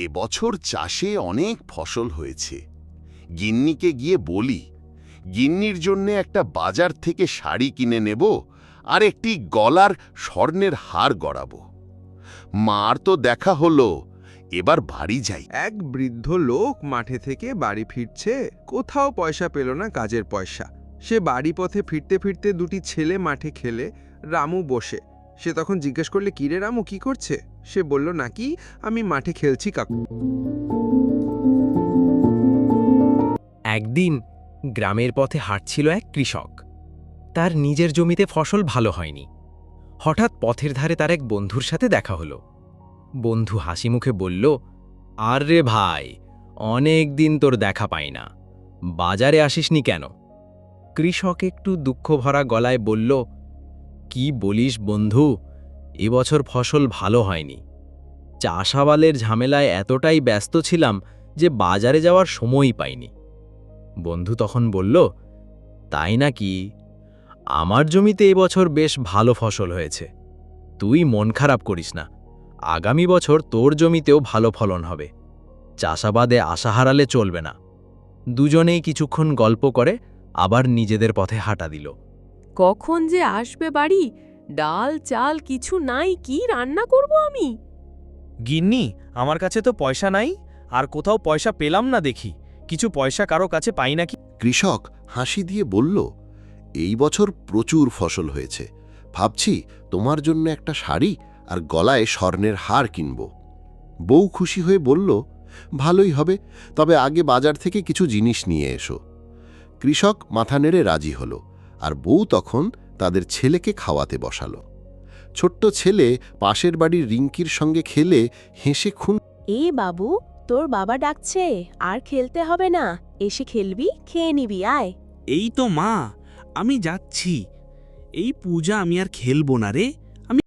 এবছর চাষে অনেক ফসল হয়েছে। গিন্নিকে গিয়ে বলি, গিন্নির জন্য একটা বাজার থেকে শাড়ি কিনে নেব আর একটি গলার স্বর্ণের হার গড়াবো। মার তো দেখা হলো, এবার বাড়ি যাই। এক বৃদ্ধ লোক মাঠে থেকে বাড়ি ফিরছে, কোথাও পয়সা পেল না কাজের পয়সা। সে বাড়ি পথে ফিরতে ফিরতে দুটি ছেলে মাঠে খেলে, রামু বসে। সে তখন জিজ্ঞেস করলে, কিরে রামু, কি করছে? সে বলল, নাকি আমি মাঠে খেলছি কাকু। একদিন গ্রামের পথে হাঁটছিল এক কৃষক। তার নিজের জমিতে ফসল ভালো হয়নি। হঠাৎ পথের ধারে তার এক বন্ধুর সাথে দেখা হলো। বন্ধু হাসি মুখে বলল, আর রে ভাই, অনেক দিন তোর দেখা পাই না, বাজারে আসিসনি কেন? কৃষক একটু দুঃখভরা গলায় বলল, কি বলিস বন্ধু, এবছর ফসল ভালো হয়নি। চাষাবাদের ঝামেলায় এতটাই ব্যস্ত ছিলাম যে বাজারে যাওয়ার সময়ই পাইনি। বন্ধু তখন বলল, তাই নাকি? আমার জমিতে এবছর বেশ ভালো ফসল হয়েছে। তুই মন খারাপ করিস না, আগামী বছর তোর জমিতেও ভালো ফলন হবে। চাষাবাদে আশা হারালে চলবে না। দুজনেই কিছুক্ষণ গল্প করে আবার নিজেদের পথে হাঁটা দিল। কখন যে আসবে বাড়ি? ডাল চাল কিছু নাই, কি রান্না করব আমি? গিন্নি, আমার কাছে তো পয়সা নাই, আর কোথাও পয়সা পেলাম না দেখি। কিছু পয়সা কারো কাছে পাই নাকি? কৃষক হাসি দিয়ে বলল, এই বছর প্রচুর ফসল হয়েছে, ভাবছি তোমার জন্য একটা শাড়ি আর গলায় স্বর্ণের হার কিনব। বউ খুশি হয়ে বলল, ভালোই হবে, তবে আগে বাজার থেকে কিছু জিনিস নিয়ে এসো। কৃষক মাথা নেড়ে রাজি হল, আর বউ তখন তাদের ছেলেকে খাওয়াতে বসালো। ছোট্ট ছেলে পাশের বাড়ির রিঙ্কির সঙ্গে খেলে হেসে খুন। এ বাবু, তোর বাবা ডাকছে, আর খেলতে হবে না, এসে খেলবি, খেয়ে নিবি, আয়। এই তো মা, আমি যাচ্ছি। এই পূজা আমি আর খেলবো না রে।